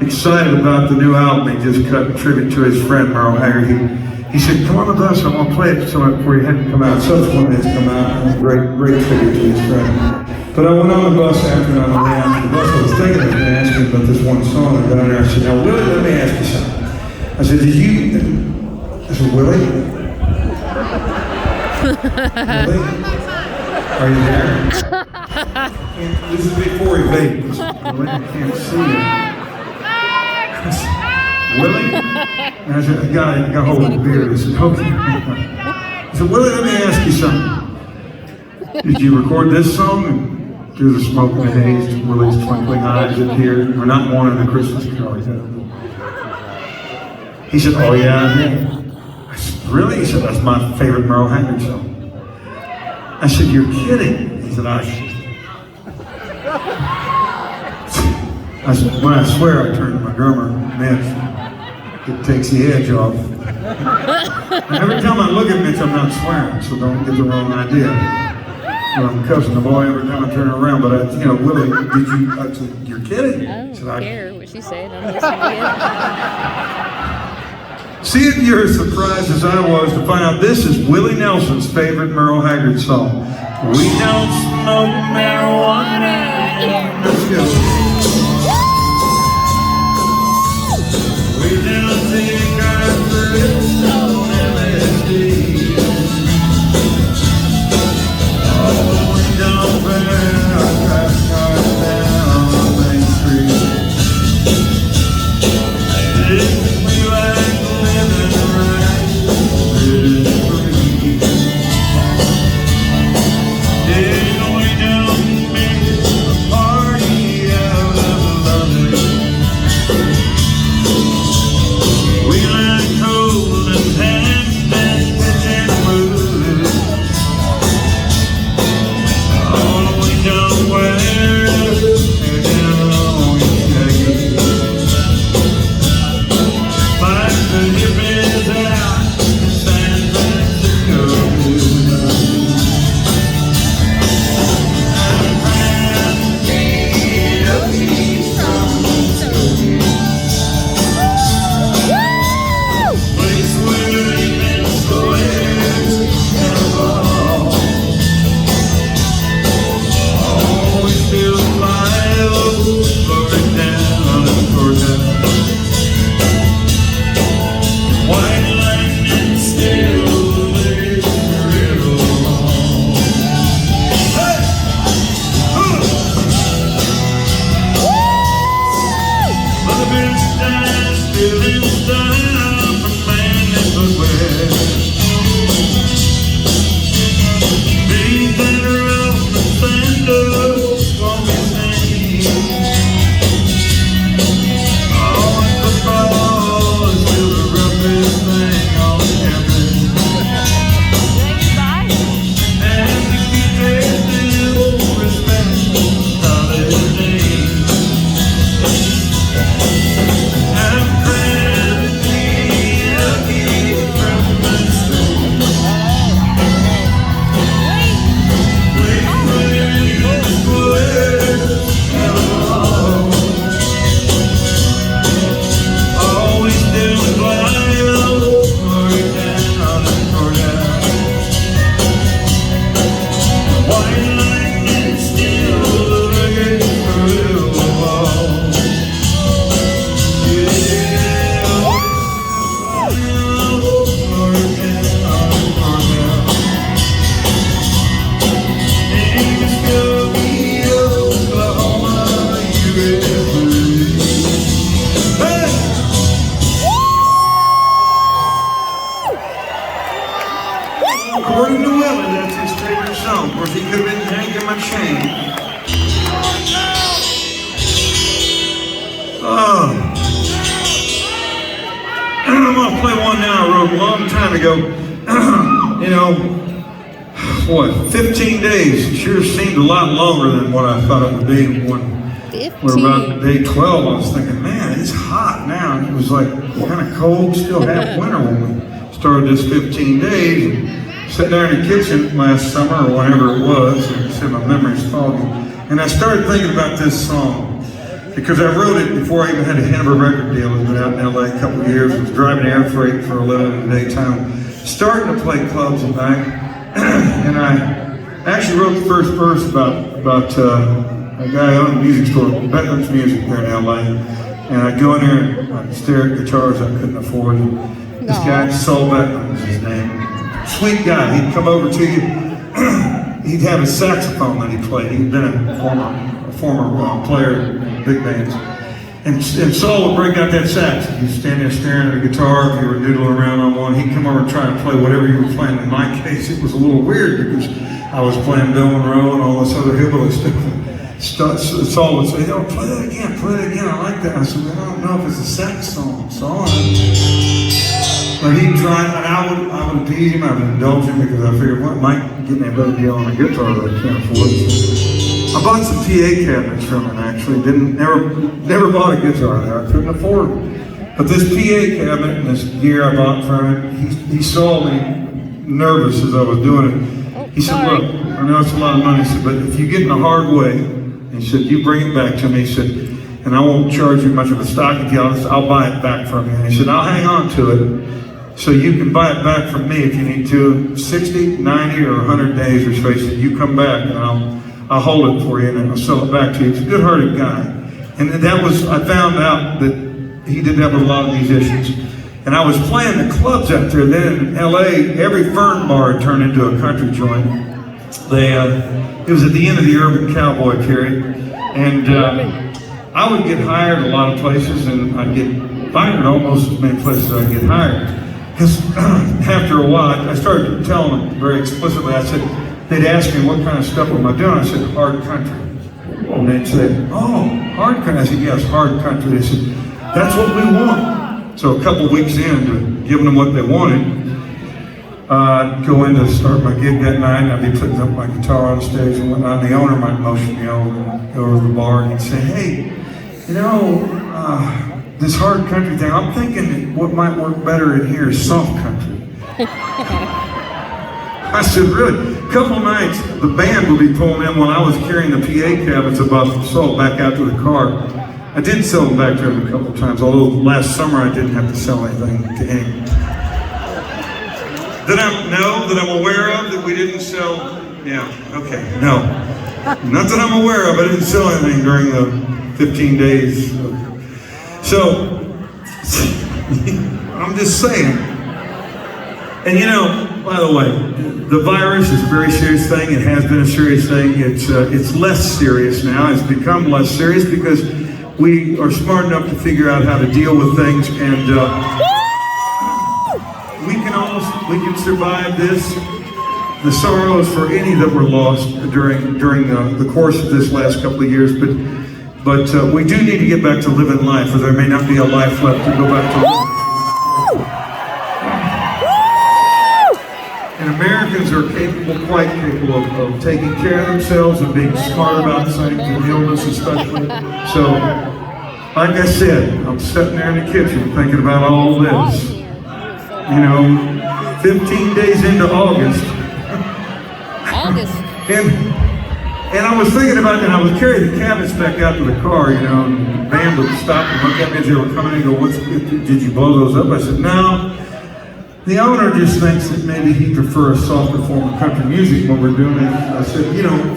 excited about the new album he just cut in tribute to his friend Merle Haggard. He said, "Come on the bus, I want to play it before you hadn't come out." Subsequently, it's come out, and great tribute to his friend. But I went on the bus after, and on the way out the bus, I was thinking of him and asking him about this one song. I got in there, I said, "Now, Willie, let me ask you something." I said, I said, "Willie? Willie? Are you there?" This is before he vaped. Willie, I can't see you. I said, "Willie?" And I said, I got hold of the beard. I said, "Okay." I said, "Willie, let me ask you something. Did you record this song?" Through the smoke and the haze, Willie's twinkling eyes appeared. We're not mourning the Christmas carol. He said, "Oh yeah, I did." I said, "Really?" He said, "That's my favorite Merle Haggard song." I said, "You're kidding." He said, I said, "When I swear I turn to my drummer, Mitch, it takes the edge off." And every time I look at Mitch, I'm not swearing, so don't get the wrong idea. I'm cussing the boy every time I turn around, but Willie, did you? I said, "You're kidding." I don't said, care what she said. I'm listening to See if you're as surprised as I was to find out this is Willie Nelson's favorite Merle Haggard song. We don't smoke marijuana. Let's go. We don't take our trips on LSD. Don't burn our trash cars down on Main Street. If we like living right, living free. If we don't make a party out of London, we like cold and tan and pitch and wood. Don't wear hair down on your shaggy. Like the hippies out in San Francisco. And I'm Yoakam from place where even squares and balls. Still smile, floating down the courthouse. White lightning still lays real long. Hey! Mother bitch died still in style from man and footwear. Beneath that rough and sandal. According to Willie, that's his favorite song. Of course, he could have been hanging my chain. Oh. I'm going to play one now I wrote a long time ago. 15 days. It sure seemed a lot longer than what I thought it would be. When we're about day 12, I was thinking, man, it's hot now. And it was like kind of cold, still half winter when we started this 15 days. And sat there in the kitchen last summer or whenever it was, and I said my memory's foggy. And I started thinking about this song. because I wrote it before I even had a hint of a record deal. I've been out in LA a couple of years, was driving air freight for a living in the daytime, starting to play clubs at night, and I actually wrote the first verse about a guy who owned a music store, Benton's Music here in LA, and I'd go in there and I'd stare at guitars I couldn't afford. This guy, Saul Beckman was his name, sweet guy, he'd come over to you, he'd have a saxophone that he played, he'd been a former player in big bands. And Saul would break out that sax. He'd stand there staring at a guitar. If you were doodling around on one, he'd come over and try to play whatever you were playing. In my case, it was a little weird because I was playing Bill Monroe and all this other hillbilly stuff. Saul would say, "Oh, play that again, I like that." I said, "Well, I don't know if it's a sax song, Saul." But he'd try, and I would appease him, I would indulge him because I figured, what might get me a better deal on a guitar that I can't afford. I bought some PA cabinets from him actually. Never bought a guitar there. I couldn't afford it. But this PA cabinet and this gear I bought from him, he saw me nervous as I was doing it. He said, "Look, I know it's a lot of money," he said, "but if you get in a hard way," he said, "you bring it back to me," he said, "and I won't charge you much of a stocking fee. I'll buy it back from you." And he said, "I'll hang on to it so you can buy it back from me if you need to, 60, 90, or 100 days or so." He said, "You come back and I'll hold it for you and I'll sell it back to you." He's a good-hearted guy. And I found out that he did have a lot of musicians. And I was playing the clubs out there. Then in LA, every Fern bar had turned into a country joint. It was at the end of the Urban Cowboy period. And I would get hired a lot of places, and I'd get fired almost as many places as I'd get hired. Because after a while, I started telling them very explicitly, I said, they'd ask me, "What kind of stuff am I doing?" I said, "Hard country." And they'd say, "Oh, hard country." I said, "Yes, hard country." They said, "That's what we want." So a couple weeks into giving them what they wanted, I'd go in to start my gig that night, and I'd be putting up my guitar on stage and whatnot, and the owner might motion me over and go to the bar, and he'd say, "Hey, this hard country thing, I'm thinking what might work better in here is soft country." I said, "Really?" A couple of nights, the band would be pulling in while I was carrying the PA cabinets about to sell back out to the car. I did sell them back to him a couple of times, although last summer I didn't have to sell anything to him. That I'm aware of that we didn't sell. Yeah, okay, no. Not that I'm aware of, I didn't sell anything during the 15 days. So, I'm just saying. And by the way, the virus is a very serious thing. It has been a serious thing. It's less serious now. It's become less serious because we are smart enough to figure out how to deal with things, and we can survive this. The sorrows for any that were lost during the course of this last couple of years, but we do need to get back to living life, or there may not be a life left to go back to living. And Americans are quite capable of taking care of themselves and being smart about things, and illness especially. So, like I said, I'm sitting there in the kitchen thinking about all this. 15 days into August. And I was thinking about it, and I would carry the cabinets back out to the car, and the band would stop and look at me as they were coming in and go, "Did you blow those up?" I said, "No. The owner just thinks that maybe he'd prefer a softer form of country music when we're doing it." I said,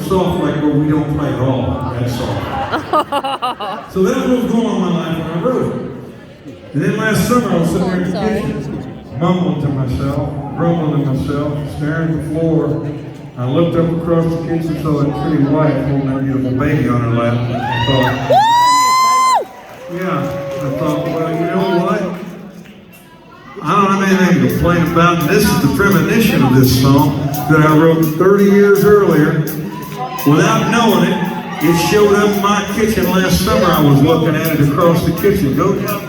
soft like where we don't play at all. That's soft. So that's what was going on in my life when I wrote it. And then last summer I was sitting there in the kitchen, mumbling to myself, grumbling to myself, staring at the floor. I looked up across the kitchen, saw that pretty wife holding that beautiful baby on her lap. I thought, well, you know what? I don't have anything to complain about, and this is the premonition of this song that I wrote 30 years earlier. Without knowing it, it showed up in my kitchen last summer. I was looking at it across the kitchen. Go down.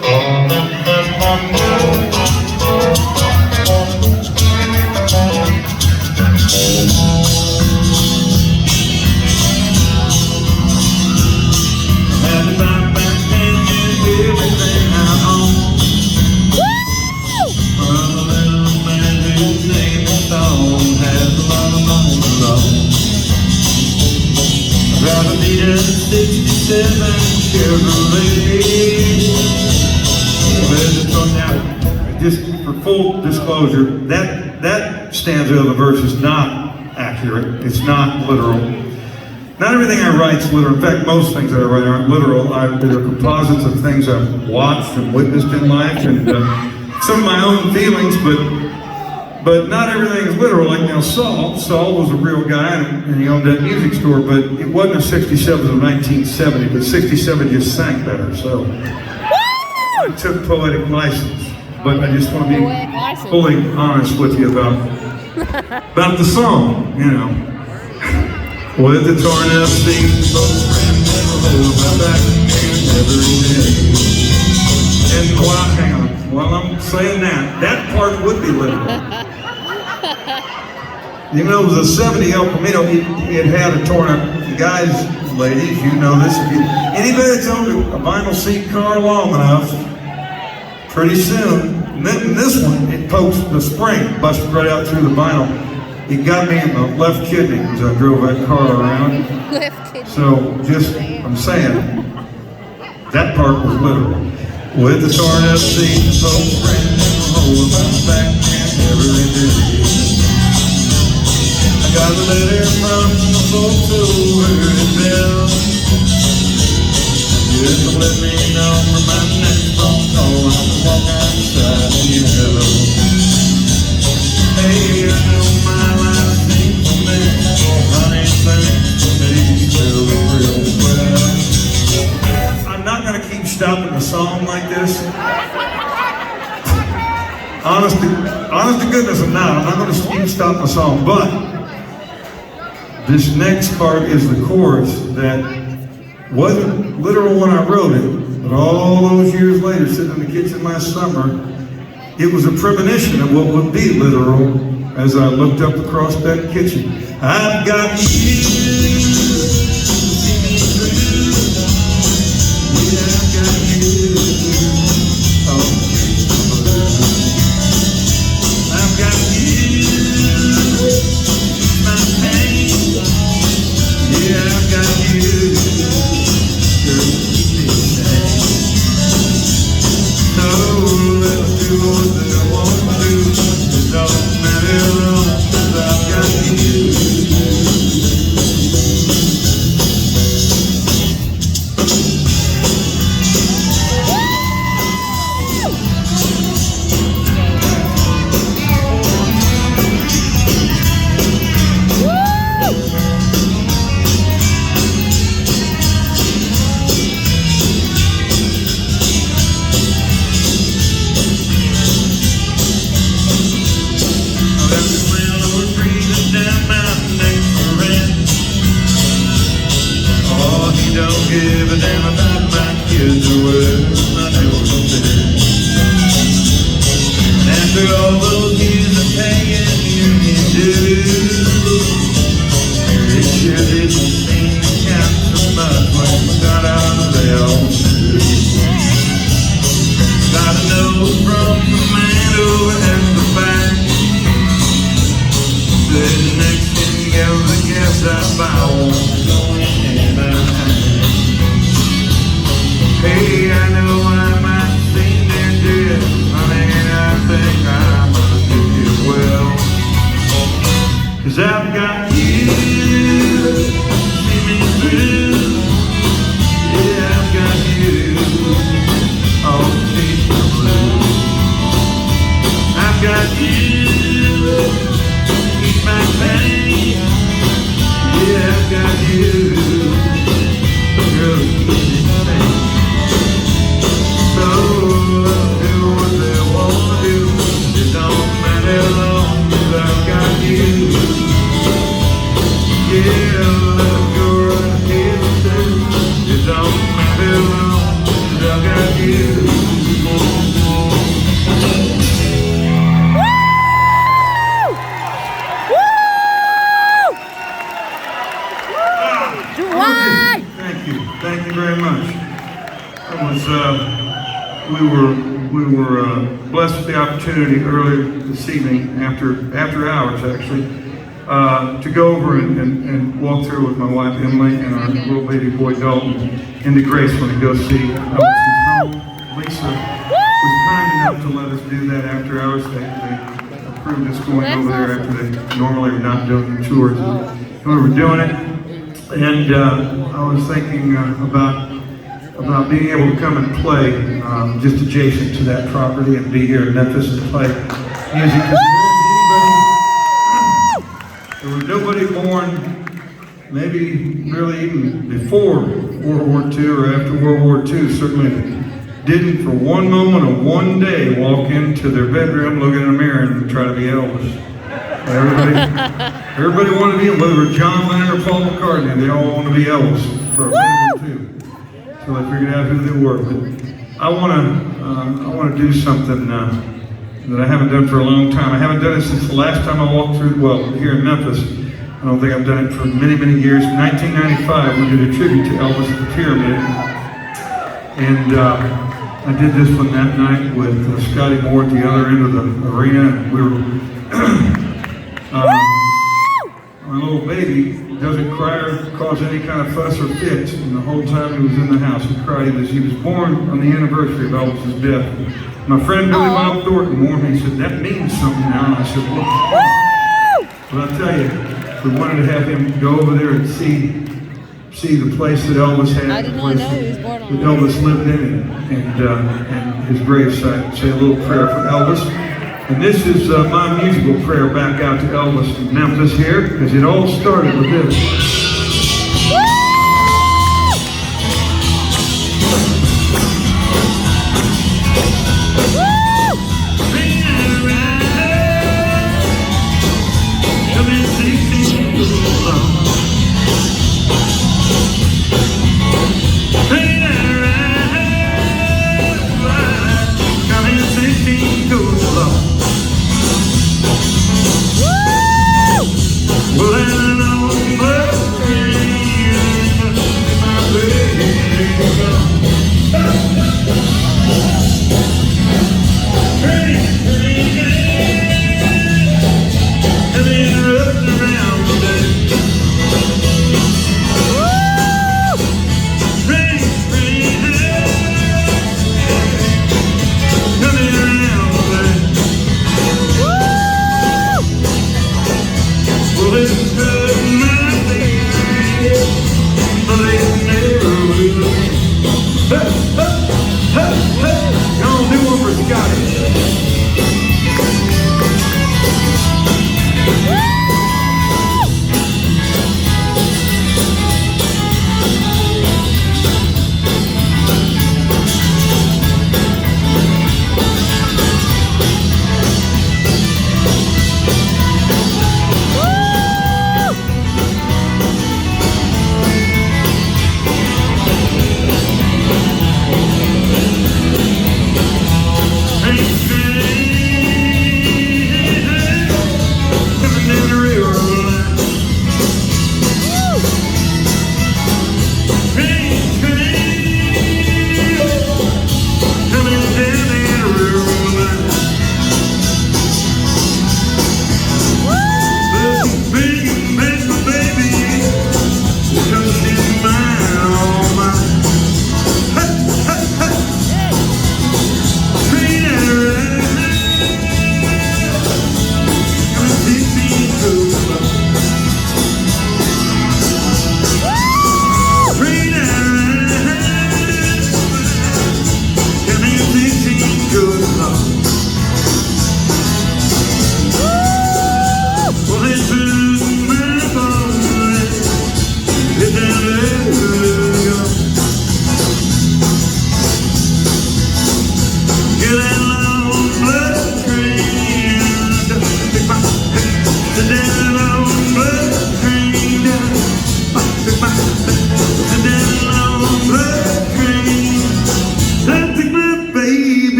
I'd rather meet a 67 Chevrolet full disclosure, that stanza of the verse is not accurate. It's not literal. Not everything I write is literal. In fact, most things that I write aren't literal. They're composites of things I've watched and witnessed in life, and some of my own feelings, but not everything is literal. Like now, Saul was a real guy, and he owned that music store, but it wasn't a 67, it was a 1970, but 67 just sang better, so I took poetic license. But I just want to be fully honest with you about the song, you know. With the torn up seams, both friends never hold my back every day. And hang on, while I'm saying that part would be literal. You know, it was a 70 El Camino, it had a torn up, guys, ladies, you know this. Anybody that's owned a vinyl seat car long enough, pretty soon, and then this one, it pokes the spring, busted right out through the vinyl. It got me in the left kidney as I drove that car around. Left kidney. So I'm saying, that part was literal. With the torn up seat, the poke spring, hold my back every day. I got a letter from the folks over in Bell. Just to let me know where my next phone call, I'm walk outside and you know. Hey, I know my life seems to me, honey, thanks to me, really real well. I'm not gonna keep stopping the song like this. Honest to goodness, I'm not gonna keep stopping the song, but this next part is the chorus that wasn't literal when I wrote it, but all those years later, sitting in the kitchen last summer, it was a premonition of what would be literal as I looked up across that kitchen. I've got you, see me through. Yeah, I've got you. Oh, I've got you, my pain. Yeah, I've got you. Hey, I know I might seem dead, honey, I think I'm gonna do you well. 'Cause I've got you, see me through. Yeah, I've got you, all peace and blue. I've got you, keep my pain. Yeah, I've got you, girl, keep my pain. So do what they wanna do. It don't matter how long as I've got you. Yeah, love your head too. It don't matter how long as I've got you. Dwight! Thank you very much. It was, we were blessed with the opportunity earlier this evening, after hours actually, to go over and walk through with my wife Emily and our little baby boy Dalton into Graceland and go see Lisa was kind enough enough to let us do that after hours. They approved us going over there after they normally are not doing the tours. We were doing it, and I was thinking about being able to come and play just adjacent to that property and be here in Memphis and play music. There was nobody born, maybe really even before World War II or after World War II, certainly didn't for one moment or one day walk into their bedroom, look in a mirror and try to be Elvis. Everybody wanted to be, whether it was John Lennon or Paul McCartney, they all wanted to be Elvis for a minute or two. So I figured out who they were. But I want to do something that I haven't done for a long time. I haven't done it since the last time I walked through, well, here in Memphis. I don't think I've done it for many, many years. In 1995, we did a tribute to Elvis at the Pyramid. And I did this one that night with Scotty Moore at the other end of the arena. And we were, my little baby doesn't cry or cause any kind of fuss or fits. And the whole time he was in the house, he cried. He was born on the anniversary of Elvis's death. My friend Billy Bob Thornton warned me. He said, "That means something now." And I said, "Well," but I'll tell you, we wanted to have him go over there and see the place that Elvis had, the place that Elvis lived in, and his gravesite. Say a little prayer for Elvis. And this is my musical prayer back out to Elvis in Memphis here, because it all started with this.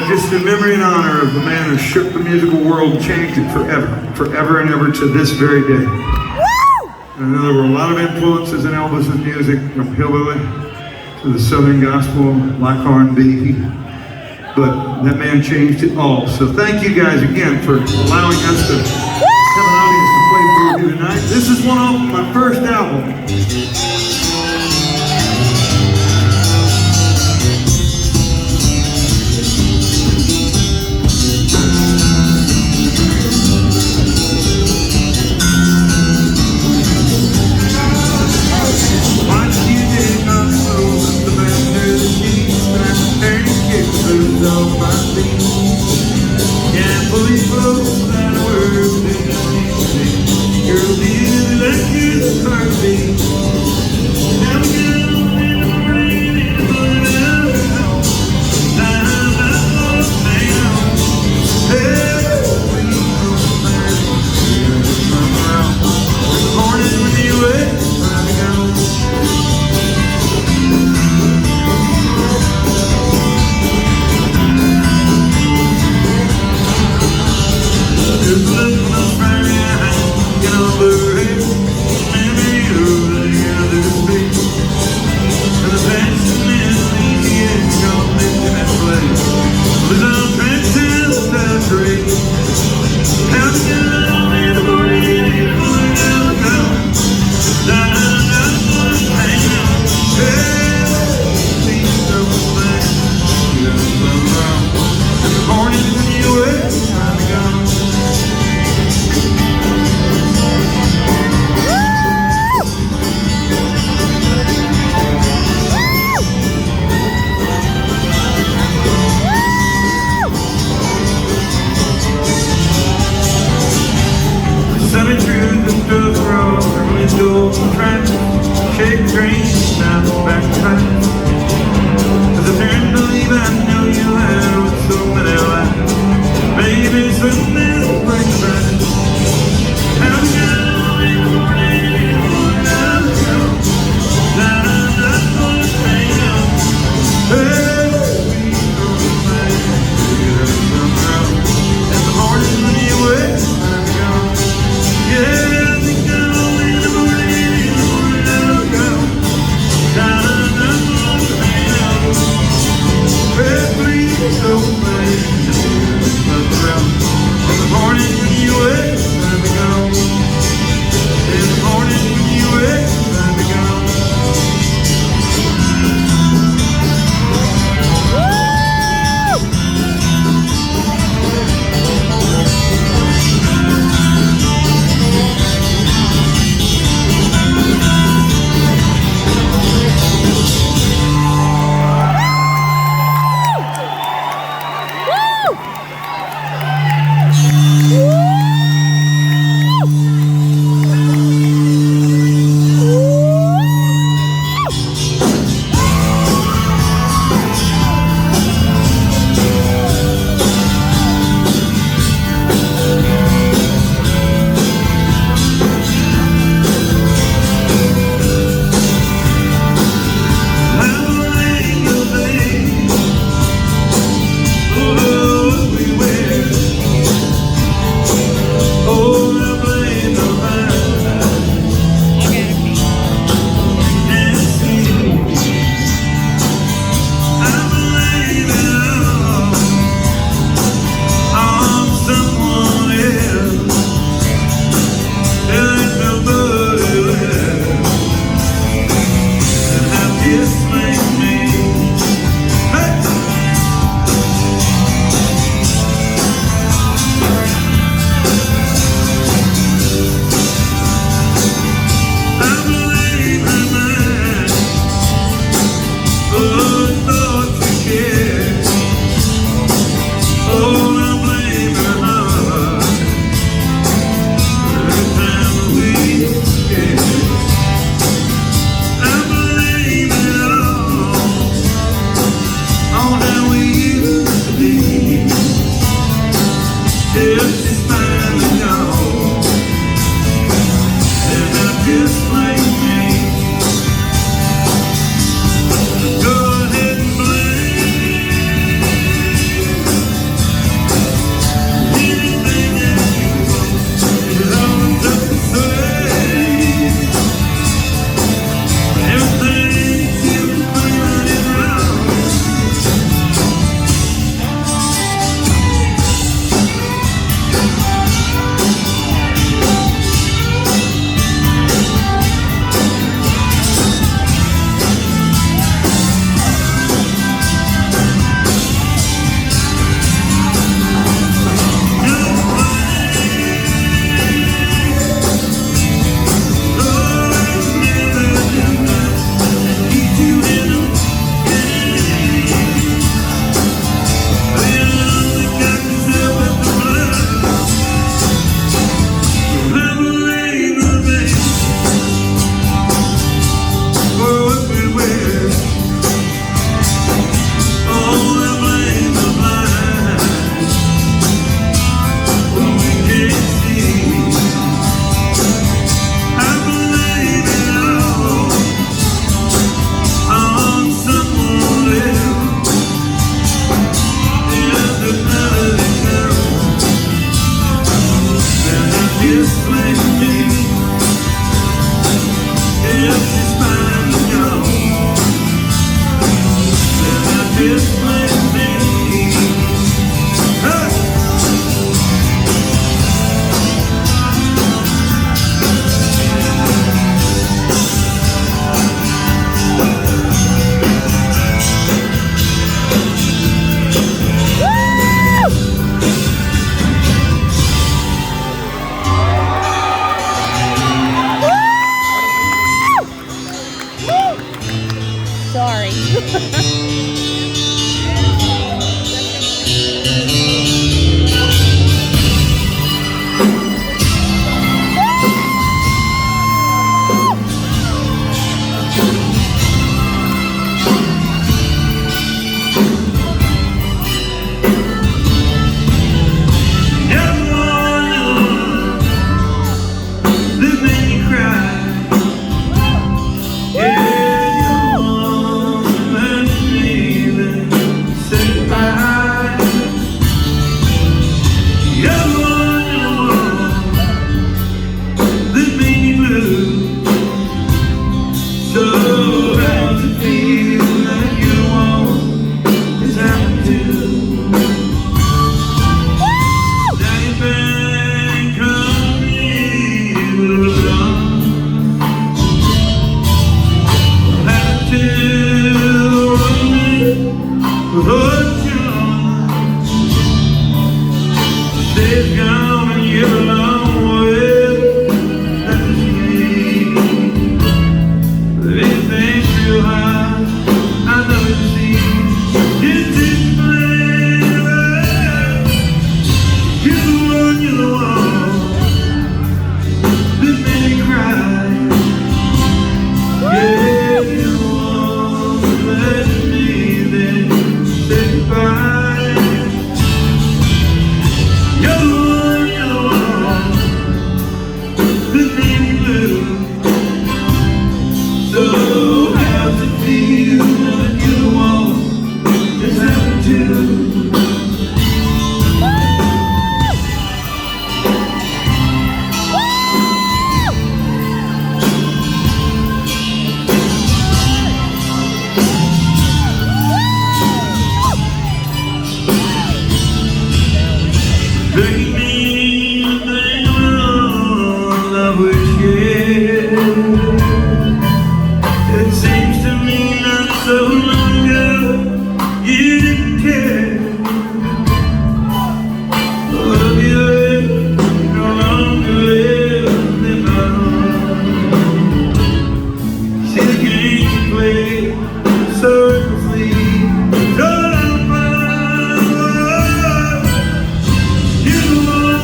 Just in memory and honor of the man who shook the musical world and changed it forever and ever to this very day. I know there were a lot of influences in Elvis's music, from hillbilly to the Southern gospel, black R&B. But that man changed it all. So thank you guys again for allowing us to have an audience to play for you tonight. This is one off my first album.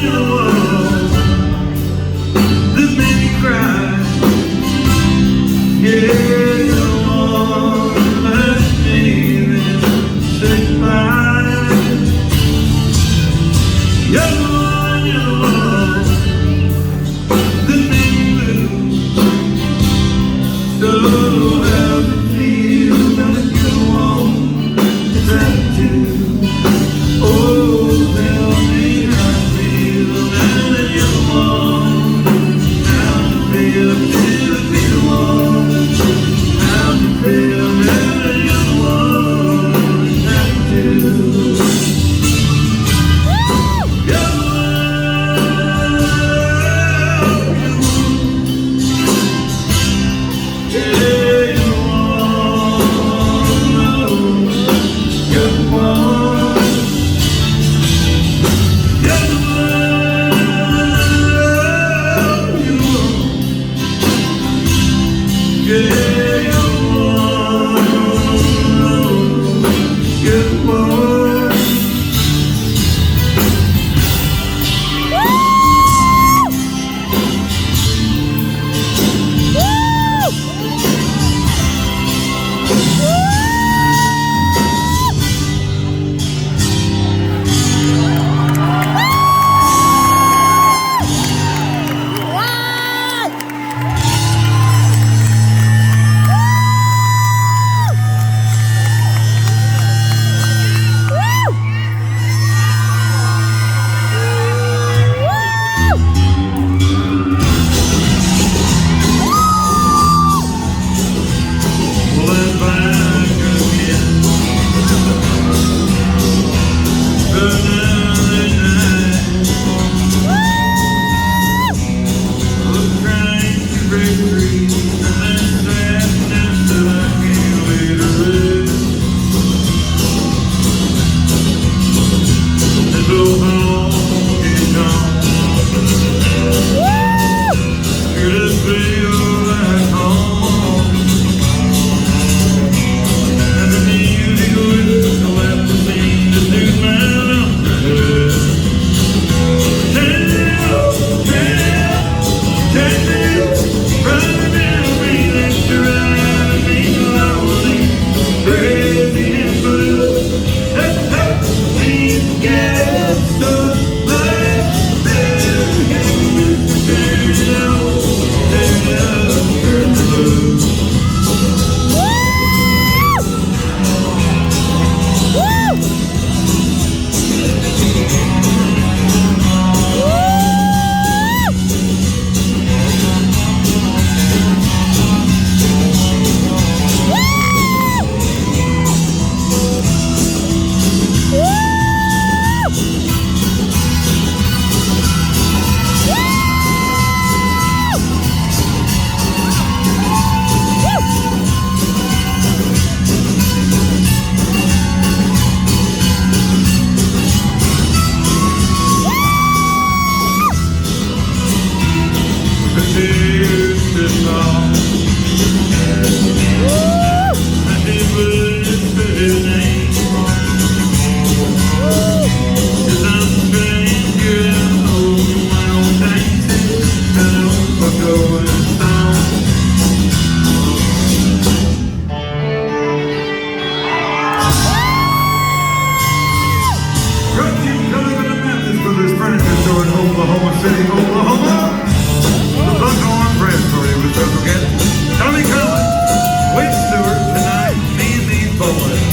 you're the one that made me cry. Yeah, you're the one that made me say goodbye. You're the one that made me lose. So how does it feel now that you're the one that do? Oh, tell me how it feels now that you're the one. How does it feel to be the one? How does it feel now that you're the one that do? You're the one. Yeah, you're the one. You're the one. Oklahoma City, Oklahoma. The Buckhorn Press Story with Special Guest Tommy Collins, Wade Stewart, tonight, me and these boys.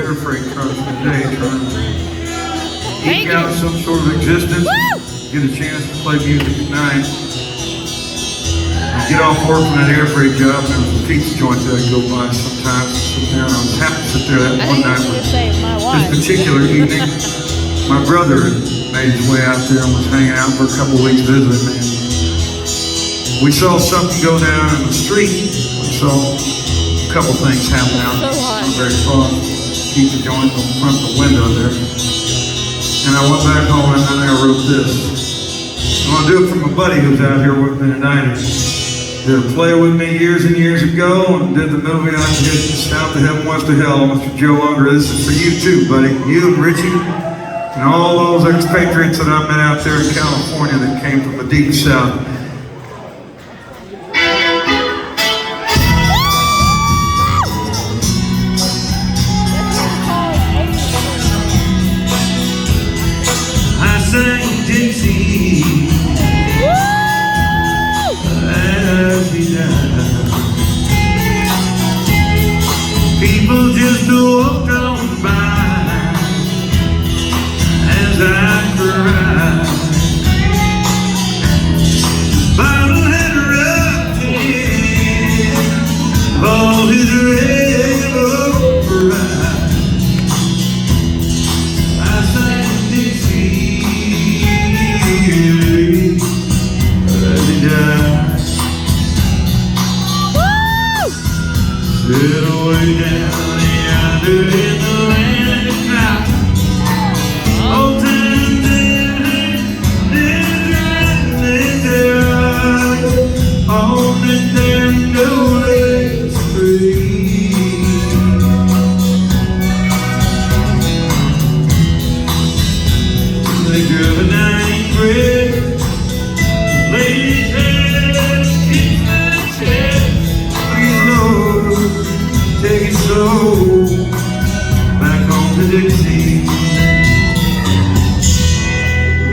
air freight truck today trying to eke Thank out you. some sort of existence, Woo! get a chance to play music at night. Get off work from that air freight job, and there was a pizza joint that I'd go by sometimes. Sit there, and I was happy to sit there that I one think night you with should say my this wife. particular evening. My brother had made his way out there and was hanging out for a couple of weeks visiting me. We saw something go down in the street. We saw a couple things happen out So hot. not very far. Pizza joint on the front of the window there. And I went back home and I wrote this. I'm going to do it for my buddy who's out here with me tonight. He did a play with me years and years ago and did the movie I did South to Heaven, West to Hell. Mr. Joe Unger, this is for you too, buddy. You and Richie and all those expatriates that I met out there in California that came from the deep South. I sang Dixie as he died. People just walked on by as I cried. Bottle had erupted of all his rainbow pride. I sang Dixie as he died. Sit way down yonder in the land of clouds. Old times on the damn no legs free. They drove a 90 bridge, laid his head against my chest. Please, Lord, take it slow, back home to Dixie.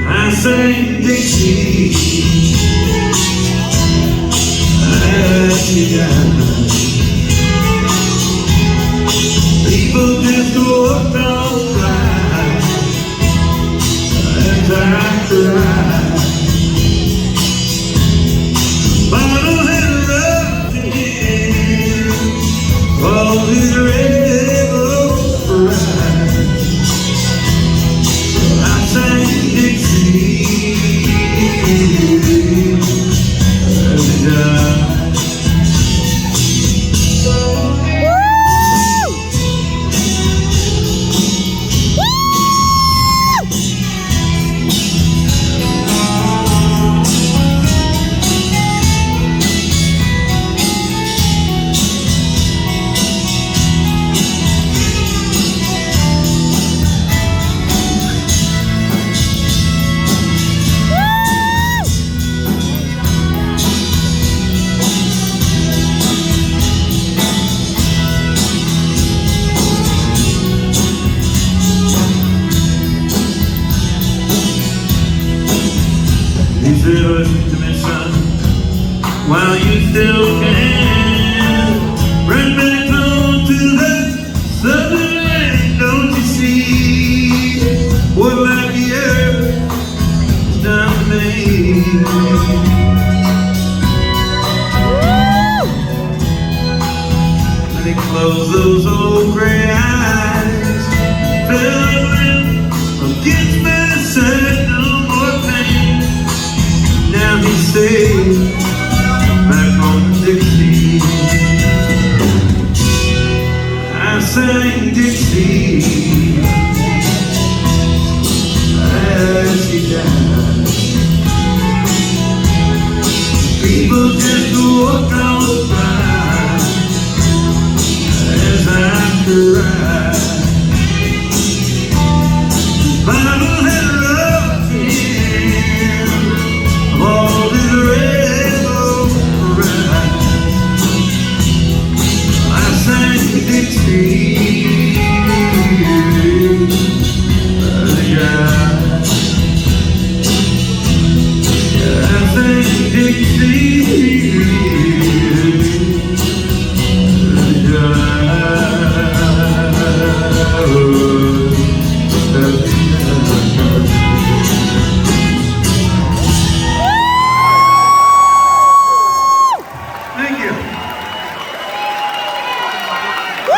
I sang Dixie as he died. People just walked on by as I cried. Bottle had erupted, all his rainbow pride. I sang Dixie as he died. He said, listen to me, son, while you still can. Bring back home to that southern land, don't you see what like the earth has done to me? And he closed those old gray eyes, fell them against my side, no more pain. Now he said, back home to Dixie. I sang Dixie as he died. People just walked on by as I cried. Bottle had erupted of all his rainbow pride. I sang Dixie as he died. I sang Dixie as he died.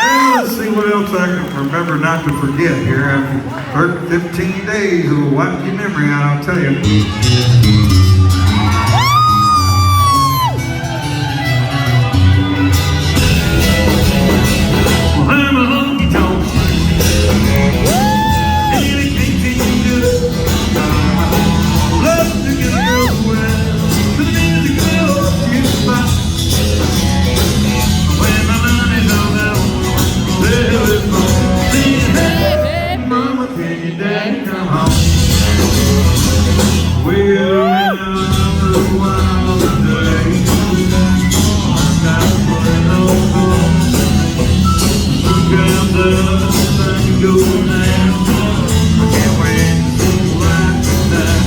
Well, let's see what else I can remember not to forget here. After 15 days, it'll wipe your memory out, I'll tell you. Mama, can your daddy come home? We're in another wild day. Got to put it over. Look out there, things go down. I can't wait to see life tonight.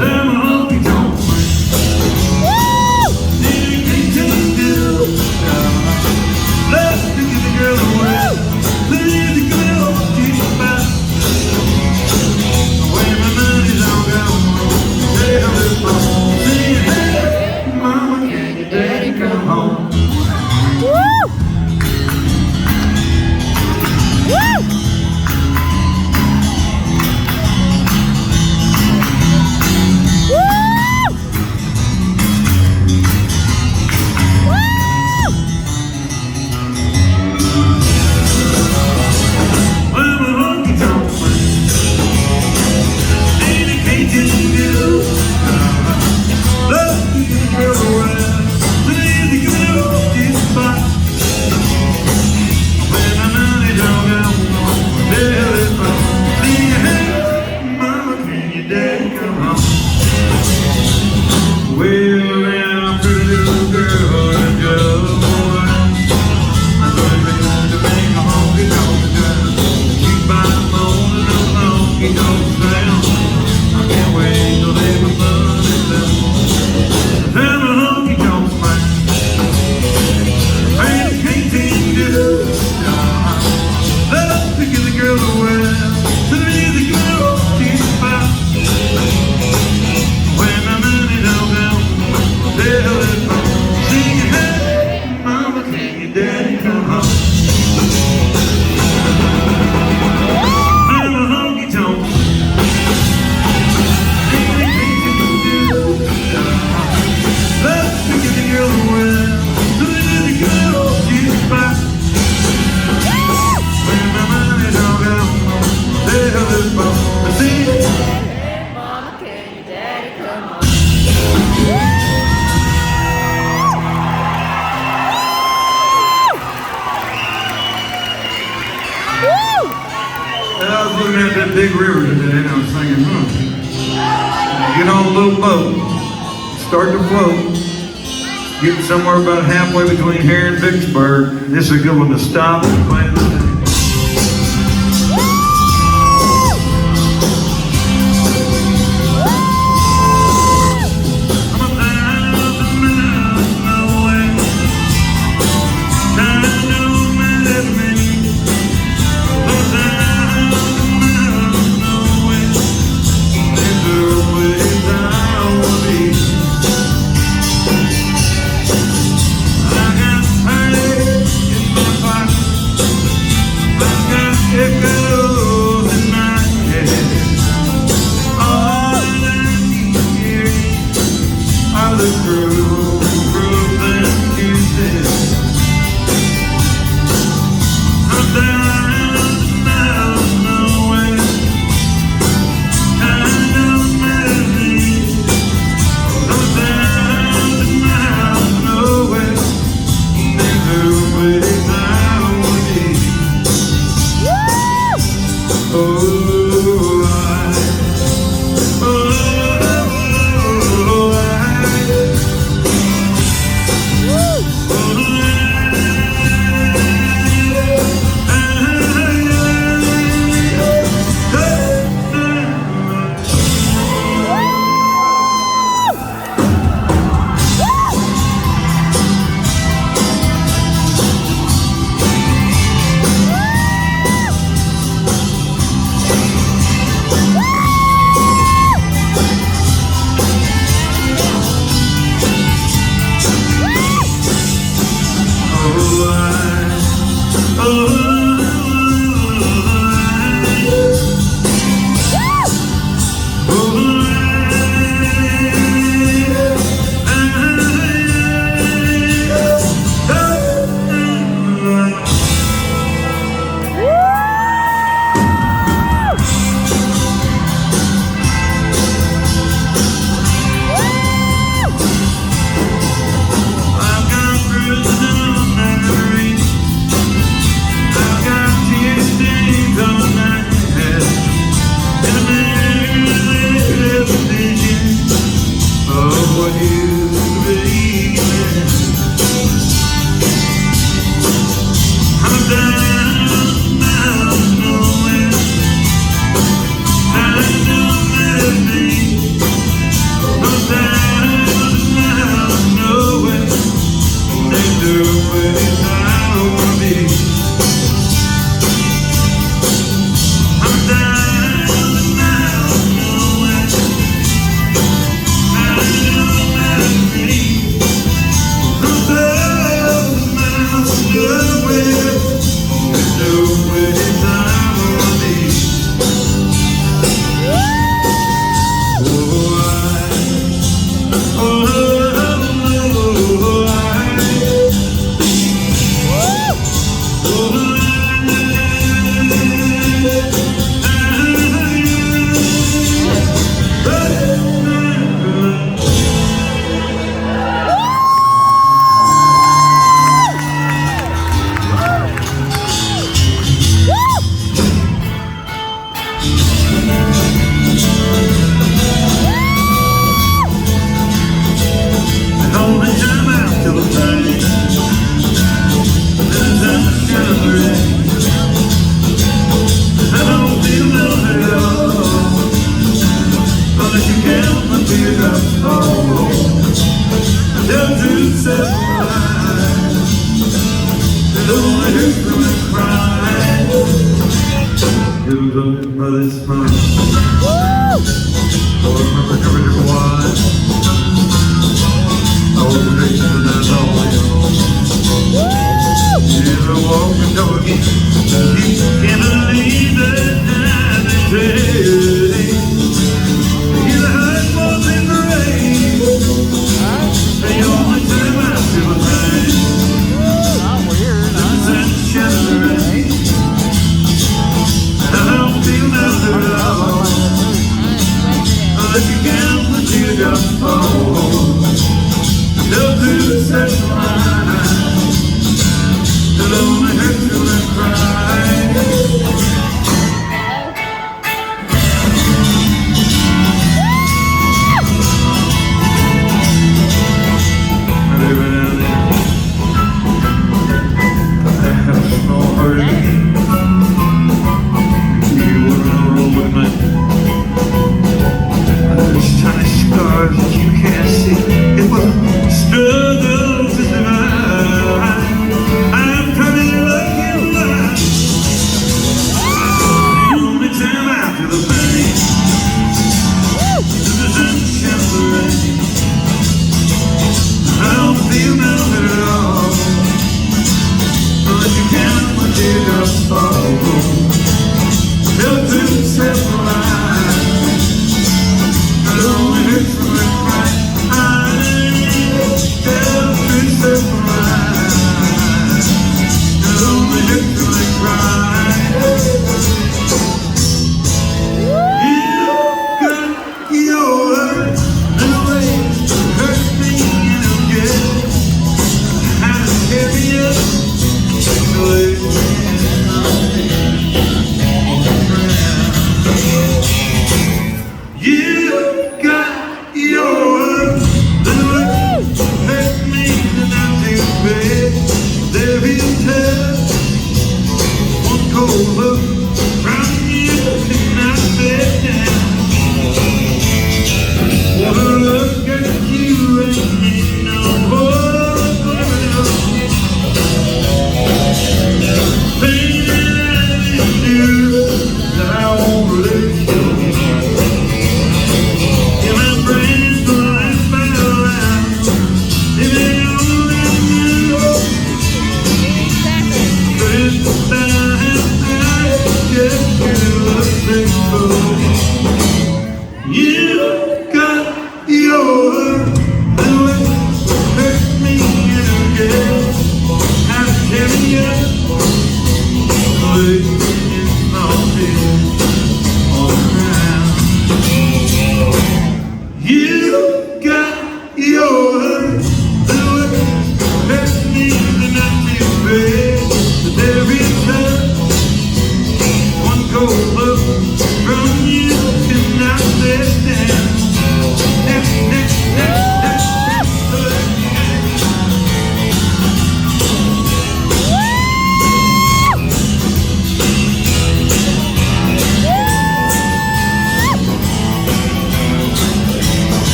I'm a honky tonk man. Anything to do. Let's get the girl away. Leave the girl keep back. When my money's all gone, tell this phone, sing, hey, mama, can your daddy come home? Woo! I was looking at that big river today and I was thinking, get on a little boat, start to float, get somewhere about halfway between here and Vicksburg. This is a good one to stop and plan the day.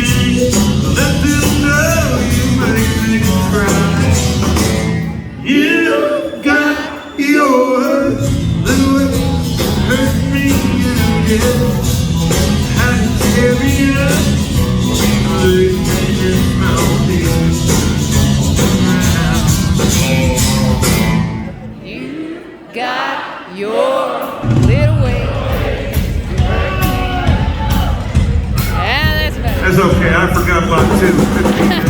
can't let them know you make me cry. You got your little way hurt me, you did. How to carry up, leave me just melting around. You got your little way. Yeah, that's better. That's okay, I forgot about 2.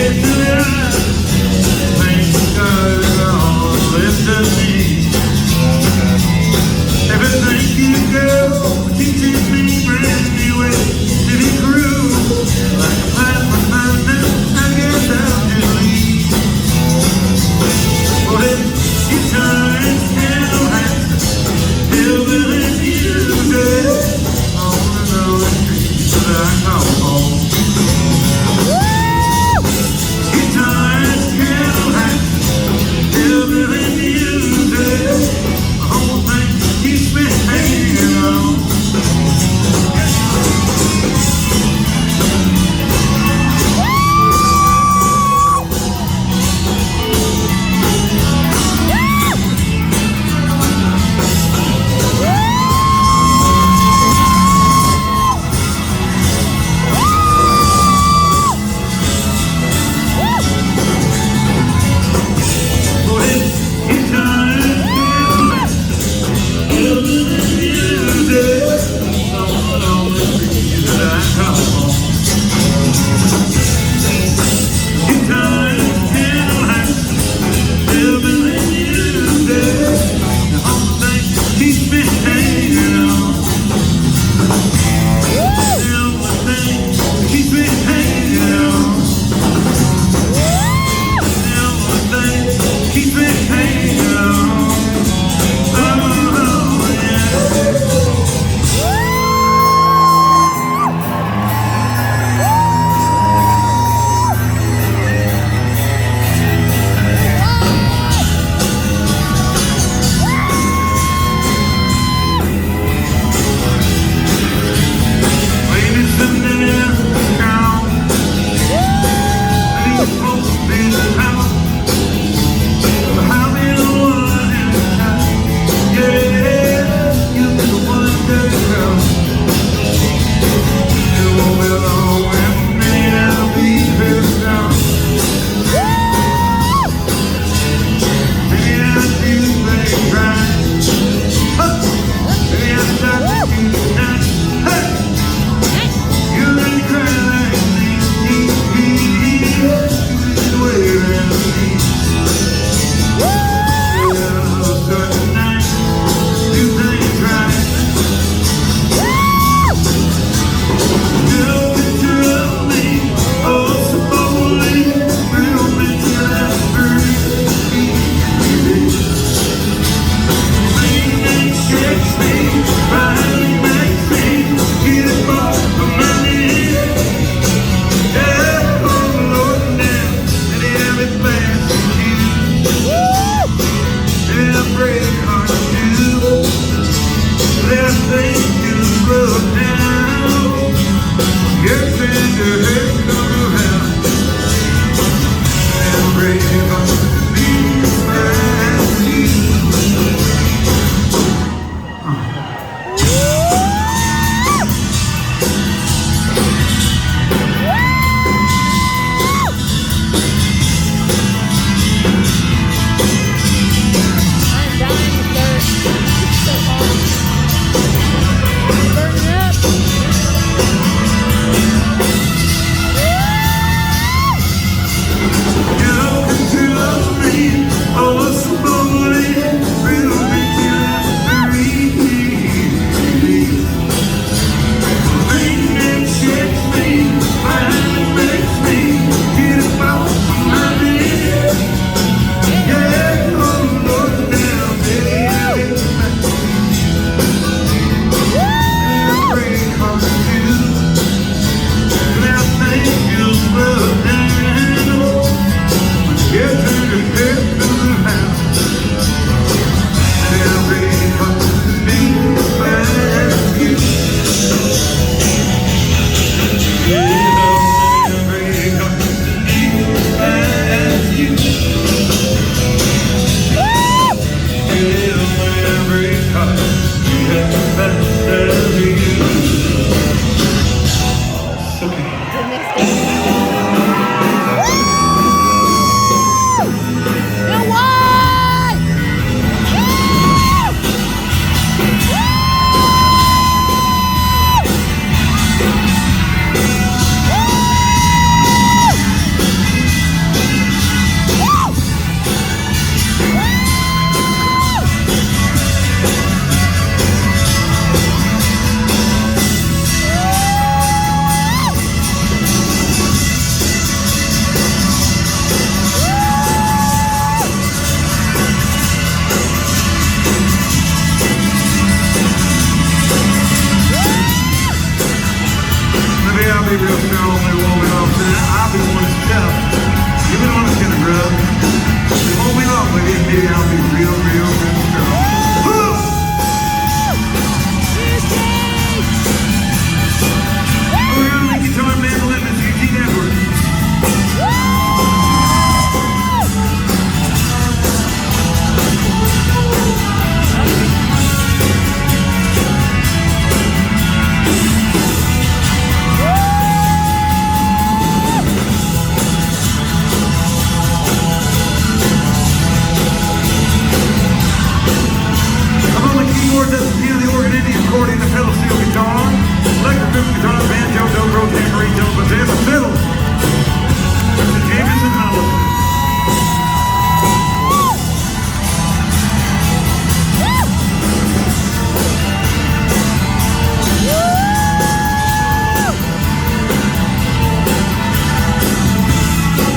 15 Time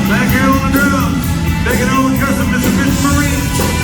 Back here on the drums, taking over custom Mr. Fish Marine.